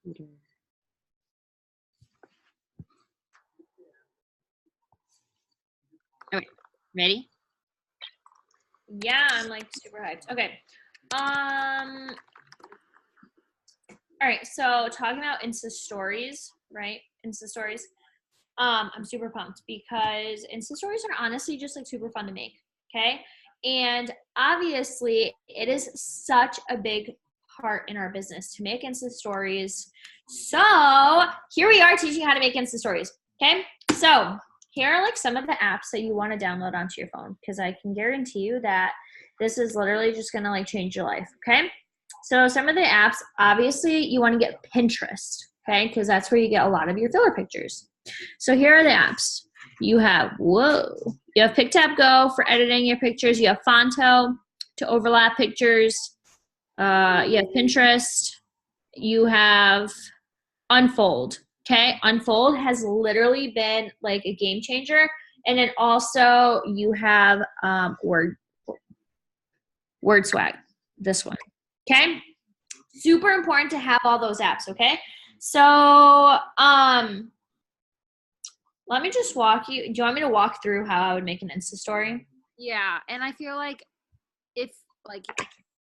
computer. Okay, ready? Yeah, I'm like super hyped. Okay. All right, so talking about Insta stories, right? Insta stories. I'm super pumped because Insta stories are honestly just like super fun to make. Okay. And obviously, it is such a big part in our business to make Insta stories. So here we are teaching how to make Insta stories. Okay. So here are like some of the apps that you want to download onto your phone because I can guarantee you that this is literally just going to like change your life. Okay. So some of the apps, obviously, you want to get Pinterest. Okay. Because that's where you get a lot of your filler pictures. So here are the apps. You have, you have PicTap for editing your pictures. You have Fonto to overlap pictures. You have Pinterest. You have Unfold. Okay, Unfold has literally been like a game changer. And then also you have Word Swag, this one. Okay, super important to have all those apps. Okay, so let me just walk you. Do you want me to walk through how I would make an Insta story? Yeah, and I feel like if like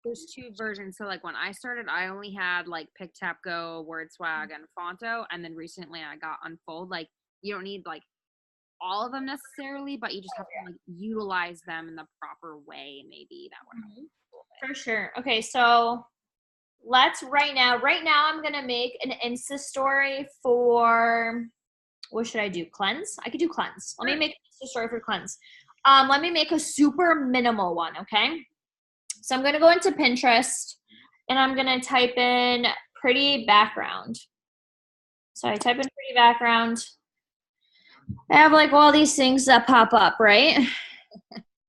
there's two versions. So like when I started, I only had like PicTap, Word Swag, and Fonto, and then recently I got Unfold. Like you don't need like all of them necessarily, but you just have to like utilize them in the proper way. Maybe that would help. For sure. Okay, so let's right now I'm gonna make an Insta story for, what should I do? Cleanse? I could do cleanse. Let me make an Insta story for cleanse. Let me make a super minimal one, okay? So I'm gonna go into Pinterest and I'm gonna type in pretty background. So I type in pretty background. I have like all these things that pop up, right?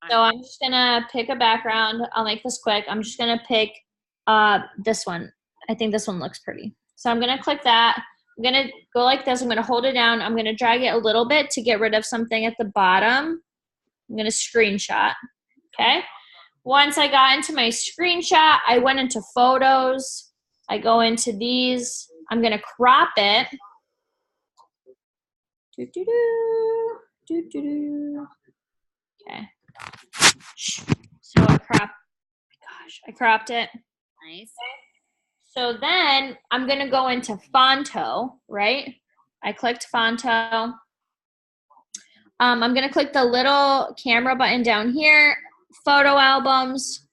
So I'm just gonna pick a background. I'll make this quick. I'm just gonna pick this one. I think this one looks pretty. So I'm gonna click that. I'm gonna go like this. I'm gonna hold it down. I'm gonna drag it a little bit to get rid of something at the bottom. I'm gonna screenshot. Okay. Once I got into my screenshot, I went into photos. I go into these. I'm gonna crop it. Okay. So I cropped it. Nice. So then I'm gonna go into Fonto, right? I clicked Fonto. I'm gonna click the little camera button down here, photo albums,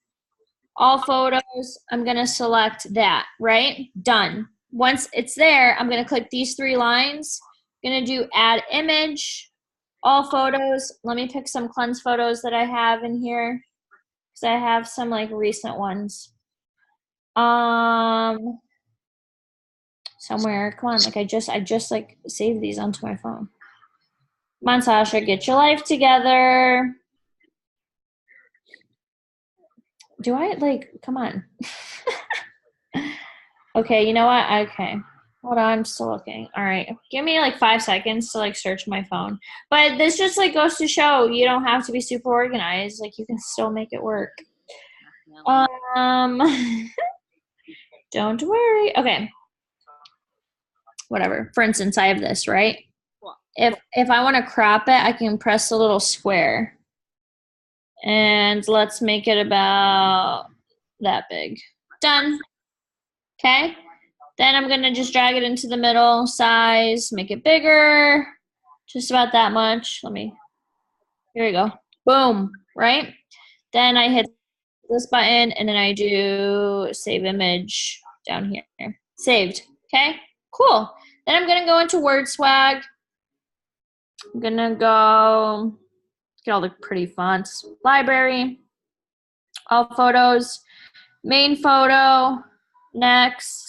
all photos. I'm gonna select that, right? Done. Once it's there, I'm gonna click these three lines. I'm gonna do add image, all photos. Let me pick some cleanse photos that I have in here because I have some like recent ones. Somewhere, come on, like I just like saved these onto my phone. Come on, Sasha, get your life together. Do I like, come on. Okay, you know what? Okay. Hold on, I'm still looking. All right. Give me like 5 seconds to like search my phone. But this just like goes to show you don't have to be super organized. Like you can still make it work. Don't worry. Okay. Whatever. For instance, I have this, right? If I want to crop it, I can press the little square. And let's make it about that big. Done. Okay. Then I'm going to just drag it into the middle size, make it bigger, just about that much. Here we go. Boom, right? Then I hit this button and then I do save image down here. Saved. Okay, cool. Then I'm going to go into Word Swag. I'm going to go get all the pretty fonts. Library, all photos, main photo, next.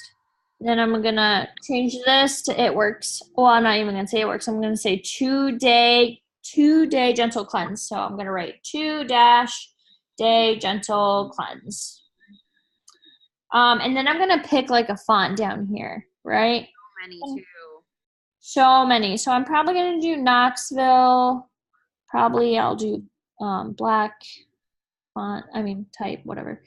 Then I'm gonna change this to it works. Well, I'm not even gonna say it works. I'm gonna say 2-day gentle cleanse. So I'm gonna write 2-day gentle cleanse. And then I'm gonna pick like a font down here, right? Many too. So many. So I'm probably gonna do Knoxville. Probably I'll do black font. I mean type, whatever.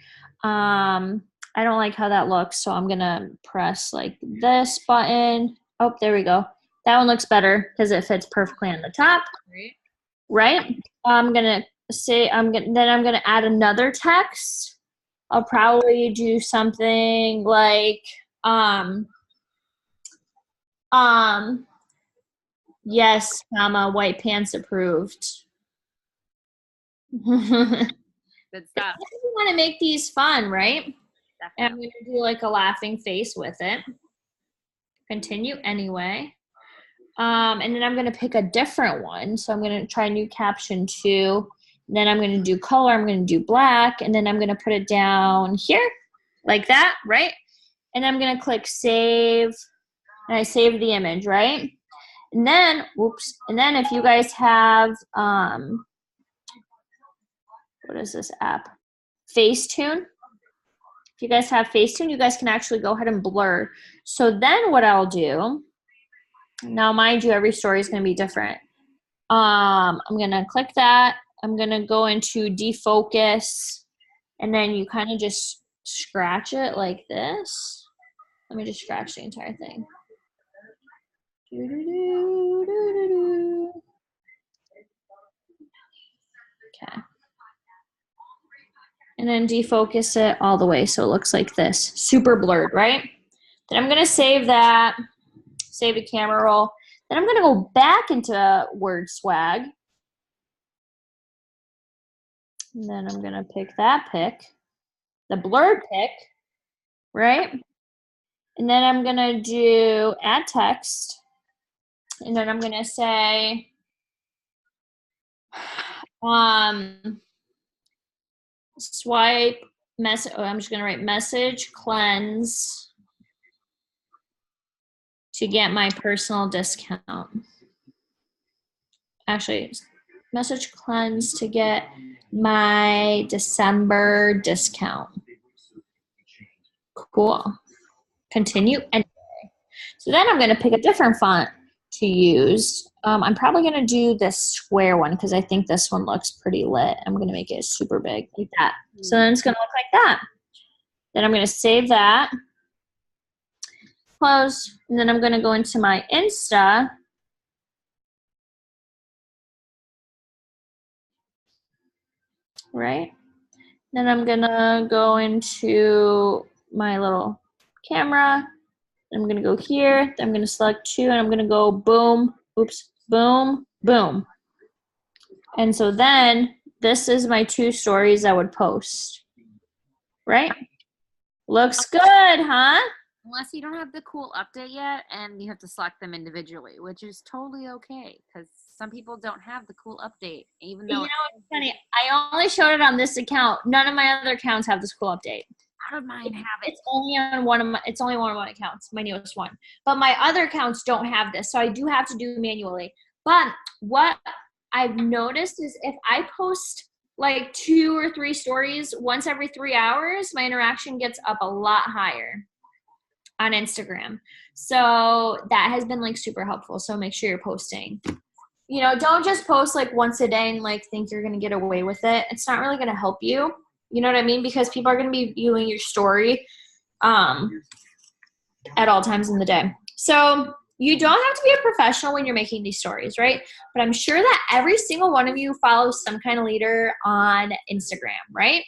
I don't like how that looks, so I'm gonna press like this button. Oh, there we go. That one looks better because it fits perfectly on the top. Right? I'm gonna add another text. I'll probably do something like yes, comma, white pants approved. Good stuff. You want to make these fun, right? Definitely. And I'm going to do like a laughing face with it. Continue anyway. And then I'm going to pick a different one. So I'm going to try new caption 2. And then I'm going to do color. I'm going to do black. And then I'm going to put it down here like that, right? And I'm going to click save. And I save the image, right? And then, and then if you guys have, what is this app? Facetune. If you guys have Facetune, you guys can actually go ahead and blur. So then what I'll do, now mind you, every story is going to be different. I'm going to click that. I'm going to go into defocus, and then you kind of just scratch it like this. Let me just scratch the entire thing. Okay. And then defocus it all the way so it looks like this. Super blurred, right? Then I'm going to save that, save the camera roll. Then I'm going to go back into Word Swag. And then I'm going to pick that pic, the blurred pic, right? And then I'm going to do add text. And then I'm going to say, swipe message. Oh, I'm just going to write message cleanse to get my personal discount. Actually, message cleanse to get my December discount. Cool. Continue anyway. So then I'm going to pick a different font to use. I'm probably going to do this square one because I think this one looks pretty lit. I'm going to make it super big like that. So then it's going to look like that. Then I'm going to save that. Close. And then I'm going to go into my Insta. Right? Then I'm going to go into my little camera. I'm going to go here. I'm going to select 2, and I'm going to go boom, oops, boom, boom. And so then this is my 2 stories I would post. Right? Looks good, huh? Unless you don't have the cool update yet and you have to select them individually, which is totally okay because some people don't have the cool update, even though. You know what's funny? I only showed it on this account. None of my other accounts have this cool update. How did mine have it? It's only on one of my accounts, my newest one. But my other accounts don't have this, so I do have to do manually. But what I've noticed is if I post like 2 or 3 stories once every 3 hours, my interaction gets up a lot higher on Instagram. So that has been like super helpful. So make sure you're posting. You know, don't just post like once a day and like think you're going to get away with it. It's not really going to help you. You know what I mean? Because people are going to be viewing your story at all times in the day. So you don't have to be a professional when you're making these stories, right? But I'm sure that every single one of you follows some kind of leader on Instagram, right?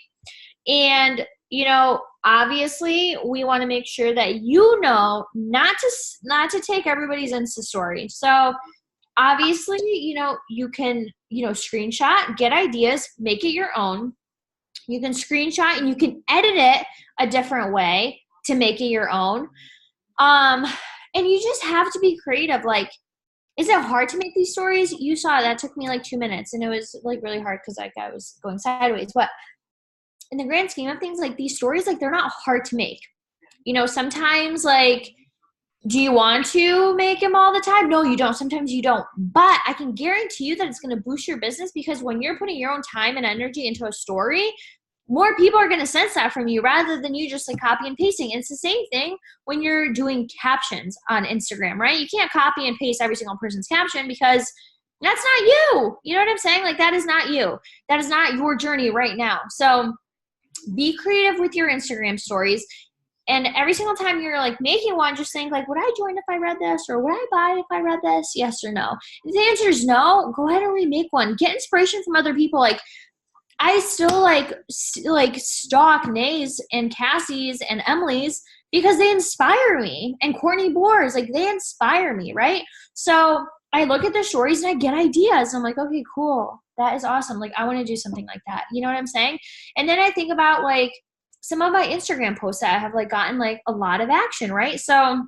And, you know, obviously we want to make sure that you know not to take everybody's Insta story. So obviously, you know, you can, you know, screenshot, get ideas, make it your own. You can screenshot and you can edit it a different way to make it your own. And you just have to be creative. Like, is it hard to make these stories? You saw that took me like 2 minutes and it was like really hard because like I was going sideways. But in the grand scheme of things, like these stories, like they're not hard to make. You know, sometimes like, do you want to make them all the time? No, you don't. Sometimes you don't. But I can guarantee you that it's going to boost your business because when you're putting your own time and energy into a story, more people are going to sense that from you rather than you just like copy and pasting. And it's the same thing when you're doing captions on Instagram, right? You can't copy and paste every single person's caption because that's not you. You know what I'm saying? Like that is not you. That is not your journey right now. So be creative with your Instagram stories. And every single time you're like making one, just think like, would I join if I read this? Or would I buy if I read this? Yes or no? If the answer is no, go ahead and remake one. Get inspiration from other people. Like, I still like stalk Nays and Cassie's and Emily's because they inspire me, and Courtney Boers, like they inspire me, right? So I look at their stories and I get ideas. I'm like, okay, cool. That is awesome. Like I want to do something like that. You know what I'm saying? And then I think about like some of my Instagram posts that have like gotten like a lot of action, right? So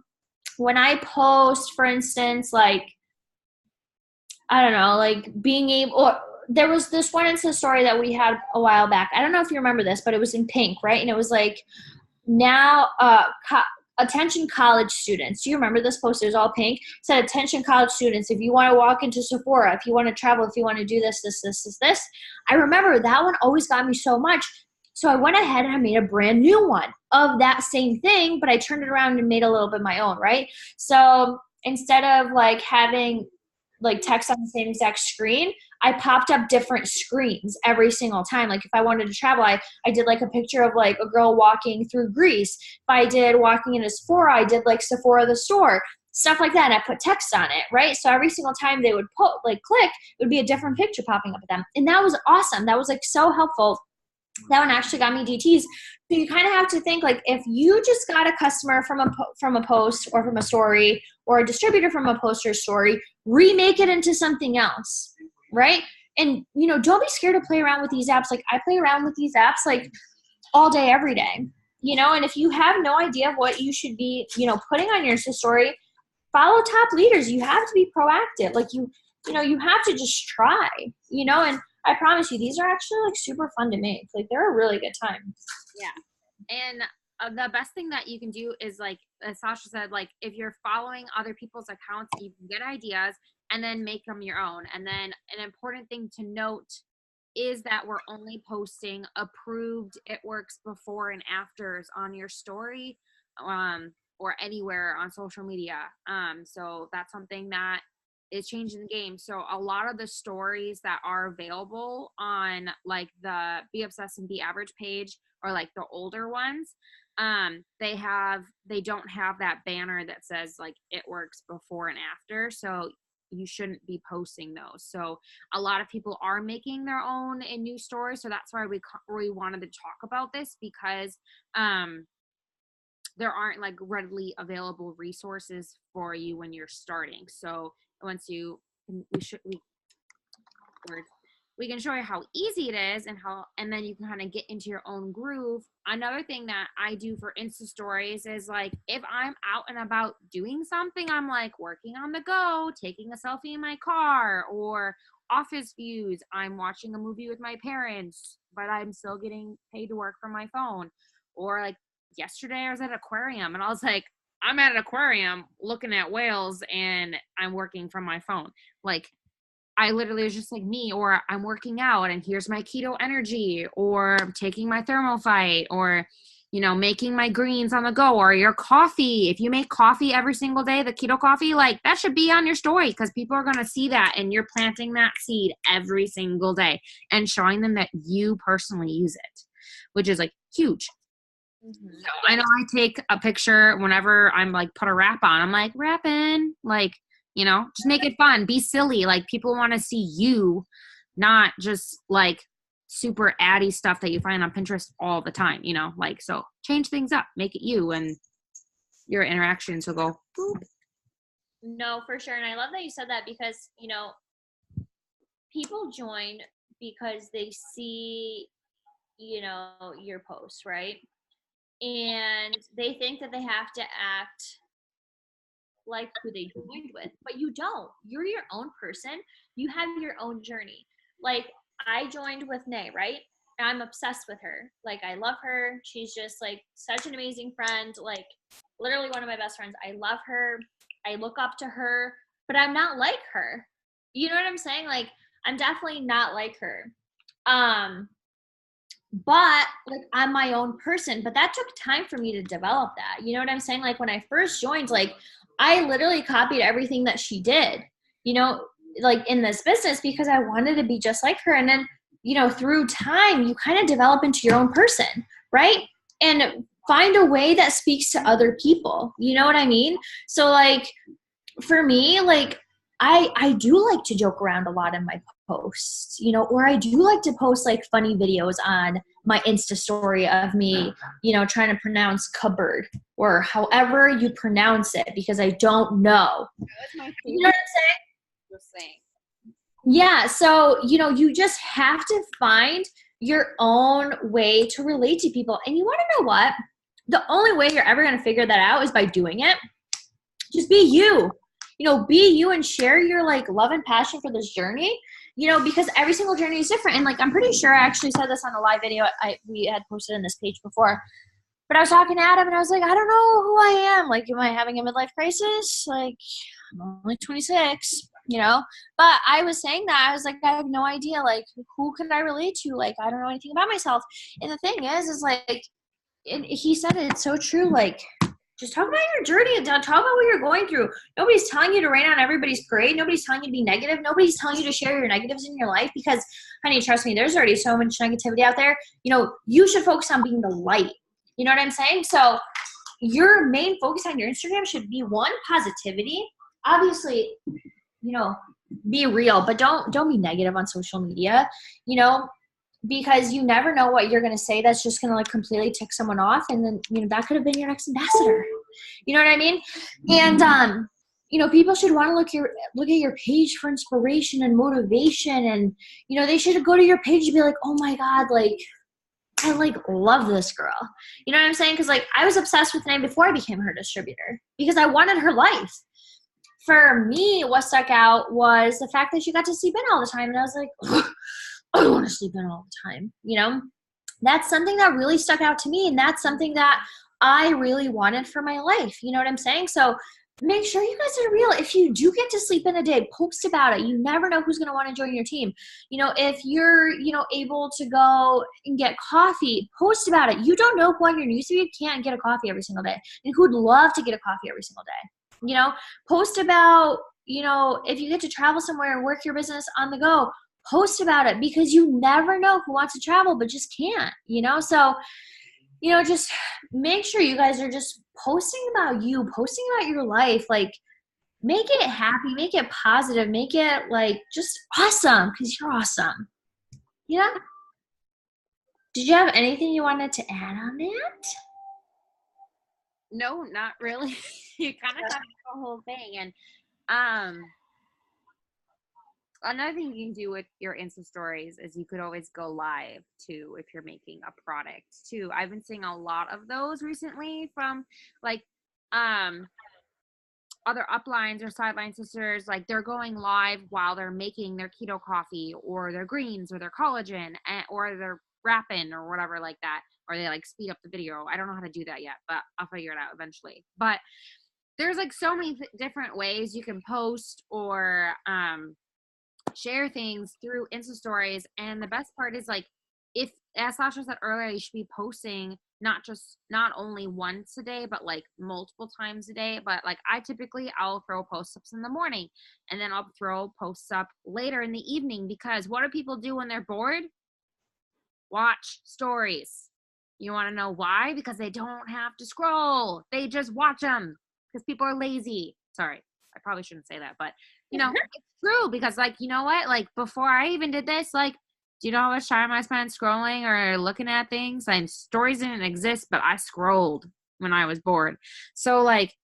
when I post, for instance, like, I don't know, like being able, or there was this one Insta story that we had a while back. I don't know if you remember this, but it was in pink, right? And it was like, now, attention college students. Do you remember this post? It was all pink. It said, attention college students, if you want to walk into Sephora, if you want to travel, if you want to do this. I remember that one always got me so much. So I went ahead and I made a brand new one of that same thing, but I turned it around and made a little bit my own, right? So instead of like having like text on the same exact screen, I popped up different screens every single time. Like if I wanted to travel, I did like a picture of like a girl walking through Greece. If I did walking into Sephora, I did like Sephora the store, stuff like that. And I put text on it, right? So every single time they would put like click, it would be a different picture popping up at them. And that was awesome. That was like so helpful. That one actually got me DTs. So you kind of have to think like if you just got a customer from a post or from a story, or a distributor from a post or story, remake it into something else, right? And don't be scared to play around with these apps. Like I play around with these apps like all day, every day. And if you have no idea of what you should be, putting on your Insta story, follow top leaders. You have to be proactive. Like you have to just try. And I promise you, these are actually like super fun to make. Like they're a really good time. Yeah. And the best thing that you can do is like, as Sasha said, like if you're following other people's accounts, you can get ideas and then make them your own. And then an important thing to note is that we're only posting approved It Works before and afters on your story, or anywhere on social media. So that's something that is changing the game. So a lot of the stories that are available on like the Be Obsessed and Be Average page, or like the older ones, they don't have that banner that says like It Works before and after. So you shouldn't be posting those. So a lot of people are making their own in new stories. So that's why we wanted to talk about this, because there aren't like readily available resources for you when you're starting. So once we can show you how easy it is, and then you can kind of get into your own groove. Another thing that I do for Insta stories is like, if I'm out and about doing something, I'm like working on the go, taking a selfie in my car, or office views. I'm watching a movie with my parents, but I'm still getting paid to work from my phone. Or like yesterday I was at an aquarium and I was like, I'm at an aquarium looking at whales and I'm working from my phone. Like I literally was just like me, or I'm working out and here's my keto energy, or I'm taking my thermal fight, or, making my greens on the go, or your coffee. If you make coffee every single day, the keto coffee, like that should be on your story, because people are going to see that and you're planting that seed every single day and showing them that you personally use it, which is like huge. Mm-hmm. So I know I take a picture whenever I'm like put a wrap on. I'm like rapping, like, just make it fun, be silly. Like people want to see you, not just like super addy stuff that you find on Pinterest all the time, like, so change things up, make it you, and your interactions will go boop. No, for sure. And I love that you said that, because, people join because they see, your post, right? And they think that they have to act like who they joined with, but you don't. You're your own person. You have your own journey. Like I joined with Nay, right? And I'm obsessed with her. Like I love her. She's just like such an amazing friend. Like literally one of my best friends. I love her. I look up to her, but I'm not like her. You know what I'm saying? Like I'm definitely not like her. But like I'm my own person, but that took time for me to develop that. You know what I'm saying? Like when I first joined, like I literally copied everything that she did, like in this business, because I wanted to be just like her. And then through time, you kind of develop into your own person, right? And find a way that speaks to other people. You know what I mean? So like for me, like I do like to joke around a lot in my posts, or I do like to post like funny videos on my Insta story of me, trying to pronounce cupboard or however you pronounce it, because I don't know. That's my favorite. You know what I'm saying? Yeah. So, you just have to find your own way to relate to people. And you want to know what? The only way you're ever going to figure that out is by doing it. Just be you. Be you and share your like love and passion for this journey, because every single journey is different. And like, I'm pretty sure I actually said this on a live video we had posted in this page before, but I was talking to Adam and I was like, I don't know who I am. Like, am I having a midlife crisis? Like, I'm only 26, but I was saying that I was like, I have no idea. Like, who can I relate to? Like, I don't know anything about myself. And the thing is like, and he said it's so true. Like, just talk about your journey and talk about what you're going through. Nobody's telling you to rain on everybody's parade. Nobody's telling you to be negative. Nobody's telling you to share your negatives in your life because, honey, trust me, there's already so much negativity out there. You should focus on being the light. You know what I'm saying? So your main focus on your Instagram should be, one, positivity. Obviously, be real, but don't be negative on social media, because you never know what you're going to say that's just going to like completely tick someone off. And then, that could have been your next ambassador. You know what I mean? And, people should want to look at your page for inspiration and motivation. And, they should go to your page and be like, oh my God, like, I like love this girl. You know what I'm saying? Cause like I was obsessed with Name before I became her distributor because I wanted her life. For me, what stuck out was the fact that she got to sleep in all the time. And I was like, I don't want to sleep in all the time. That's something that really stuck out to me. And that's something that I really wanted for my life. You know what I'm saying? So make sure you guys are real. If you do get to sleep in a day, post about it. You never know who's going to want to join your team. If you're, able to go and get coffee, post about it. You don't know who on your newsfeed can't get a coffee every single day and who would love to get a coffee every single day. Post about, if you get to travel somewhere and work your business on the go, post about it, because you never know who wants to travel but just can't, so just make sure you guys are just posting about you, posting about your life. Like, make it happy, make it positive, make it like just awesome, because you're awesome. Did you have anything you wanted to add on that? No, not really. You kind of covered the whole thing. And another thing you can do with your Insta stories is you could always go live too if you're making a product too. I've been seeing a lot of those recently from like other uplines or sideline sisters. Like, they're going live while they're making their keto coffee or their greens or their collagen or their wrapping or whatever like that, or they like speed up the video. I don't know how to do that yet, but I'll figure it out eventually. But there's like so many different ways you can post or share things through Insta stories. And the best part is, like, if, as Sasha said earlier, you should be posting not only once a day, but like multiple times a day. But like, I'll throw post ups in the morning, and then I'll throw posts up later in the evening, because what do people do when they're bored? Watch stories. You want to know why? Because they don't have to scroll. They just watch them, because people are lazy. Sorry, I probably shouldn't say that, but it's true, because like, you know what? Like, before I even did this, like, do you know how much time I spent scrolling or looking at things? And stories didn't exist, but I scrolled when I was bored. So like,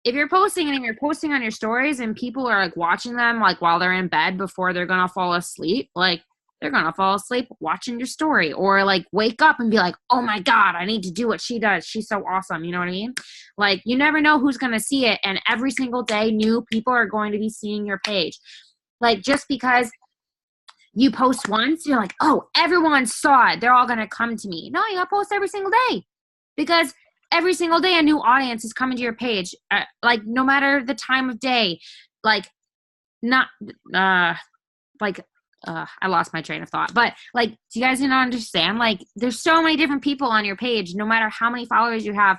if you're posting and you're posting on your stories and people are like watching them like while they're in bed before they're gonna fall asleep, like, they're gonna fall asleep watching your story, or like wake up and be like, oh my God, I need to do what she does. She's so awesome. You know what I mean? Like, you never know who's gonna see it. And every single day, new people are going to be seeing your page. Like, just because you post once, you're like, oh, everyone saw it, they're all gonna come to me. No, you gotta post every single day, because every single day a new audience is coming to your page. Like, no matter the time of day. Like, not I lost my train of thought, but like, do you guys not understand? Like, there's so many different people on your page. No matter how many followers you have,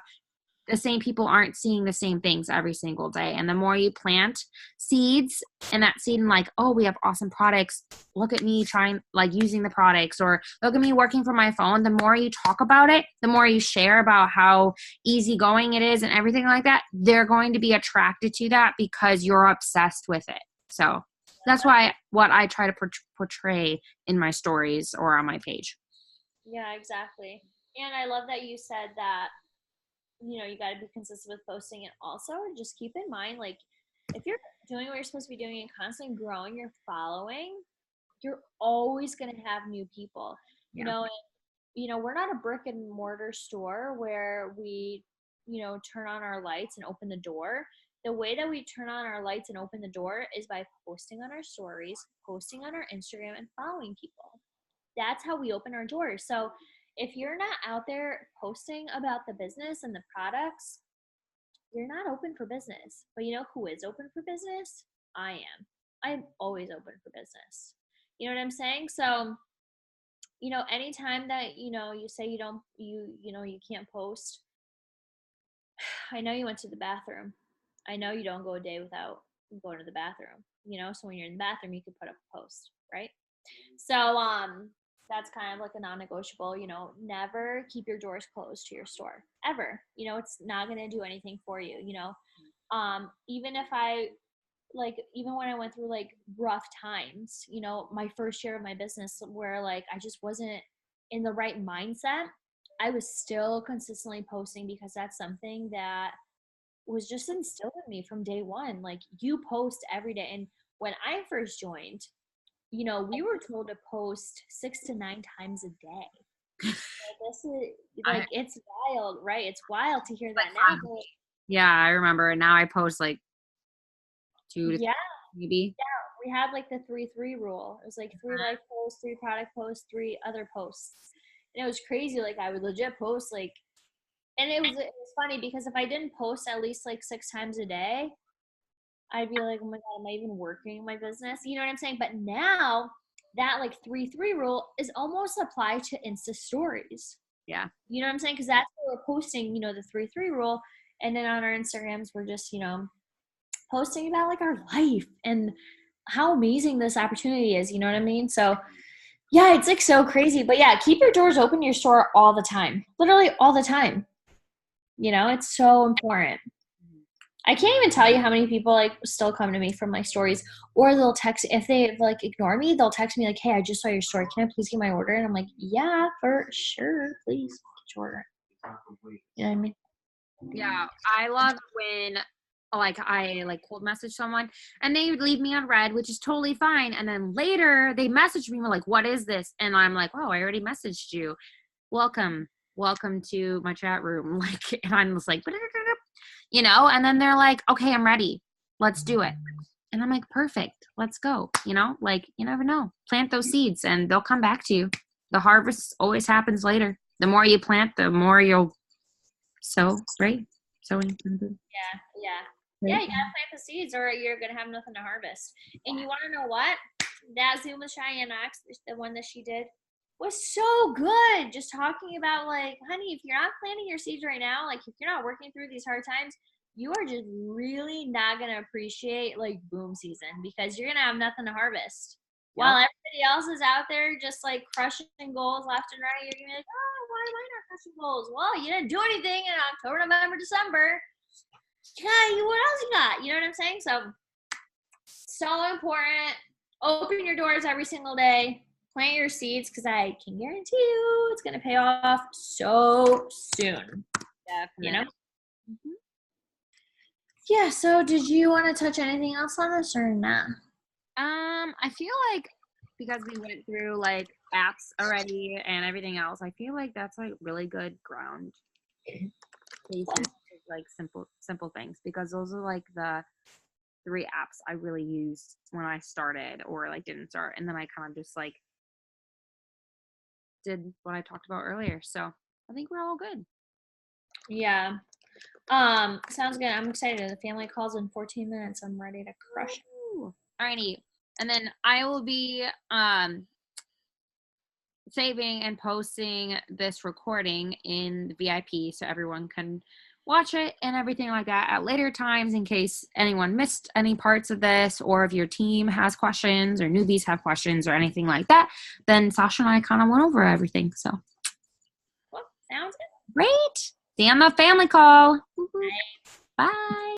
the same people aren't seeing the same things every single day. And the more you plant seeds and that seed and like, oh, we have awesome products. Look at me trying, like using the products, or look at me working from my phone. The more you talk about it, the more you share about how easygoing it is and everything like that, they're going to be attracted to that because you're obsessed with it. So that's why what I try to portray in my stories or on my page. Yeah, exactly. And I love that you said that, you know, you got to be consistent with posting, and also just keep in mind, like, if you're doing what you're supposed to be doing and constantly growing your following, you're always going to have new people, you know. And, you know, we're not a brick and mortar store where we, you know, turn on our lights and open the door. The way that we turn on our lights and open the door is by posting on our stories, posting on our Instagram, and following people. That's how we open our doors. So if you're not out there posting about the business and the products, you're not open for business. But you know who is open for business? I am. I'm always open for business. You know what I'm saying? So, you know, anytime that, you know, you say you don't, you know, you can't post, I know you went to the bathroom. I know you don't go a day without going to the bathroom, you know? So when you're in the bathroom, you could put up a post, right? So, that's kind of like a non-negotiable, you know, never keep your doors closed to your store ever. You know, it's not going to do anything for you, you know. Even if I like, even when I went through like rough times, you know, my first year of my business where like I just wasn't in the right mindset, I was still consistently posting because that's something that was just instilled in me from day one. Like, you post every day. And when I first joined, you know, we were told to post 6 to 9 times a day. This is like, it's wild, right? It's wild to hear that now. But yeah, I remember. Now I post like 2 to 3, yeah, maybe. we had like the 3-3 rule. It was like 3 life posts, 3 product posts, 3 other posts. And it was crazy. Like, I would legit post like, and it was funny because if I didn't post at least like 6 times a day, I'd be like, oh my God, am I even working my business? You know what I'm saying? But now that like 3-3 rule is almost applied to Insta stories. Yeah. You know what I'm saying? Because that's where we're posting, you know, the 3-3 rule. And then on our Instagrams, we're just, you know, posting about like our life and how amazing this opportunity is. You know what I mean? So yeah, it's like so crazy. But yeah, keep your doors open in your store all the time. Literally all the time. You know, it's so important. I can't even tell you how many people like still come to me from my stories, or they'll text, if they like ignore me, they'll text me like, hey, I just saw your story. Can I please get my order? And I'm like, yeah, for sure. Please get your order. You know what I mean? Yeah. I love when like I like cold message someone and they would leave me on red, which is totally fine. And then later they message me like, what is this? And I'm like, oh, I already messaged you. Welcome to my chat room. Like, and I'm just like, you know, and then they're like, okay, I'm ready. Let's do it. And I'm like, perfect. Let's go. You know, like, you never know. Plant those seeds and they'll come back to you. The harvest always happens later. The more you plant, the more you'll sow, right? Sowing. Yeah, yeah. Yeah, you gotta plant the seeds or you're gonna have nothing to harvest. And you wanna know what? That Zoom with Cheyenne Ox, the one that she did, was so good. Just talking about like, honey, if you're not planting your seeds right now, like if you're not working through these hard times, you are just really not gonna appreciate like boom season because you're gonna have nothing to harvest. Yep. While everybody else is out there just like crushing goals left and right, you're gonna be like, oh, why am I not crushing goals? Well, you didn't do anything in October, November, December. Yeah, what else you got? You know what I'm saying? So important. Open your doors every single day. Plant your seeds because I can guarantee you it's going to pay off so soon. Definitely. You know? Mm-hmm. Yeah, so did you want to touch anything else on this or not? I feel like because we went through like apps already and everything else, I feel like that's like really good ground. Basic, like simple things because those are like the 3 apps I really used when I started or like didn't start, and then I kind of just like did what I talked about earlier. So I think we're all good. Yeah. Sounds good. I'm excited. The family calls in 14 minutes. I'm ready to crush it. Alrighty. And then I will be saving and posting this recording in the VIP so everyone can watch it and everything like that at later times in case anyone missed any parts of this, or if your team has questions or newbies have questions or anything like that, then Sasha and I kind of went over everything. So Well, sounds good. Great. See you on the family call. Bye.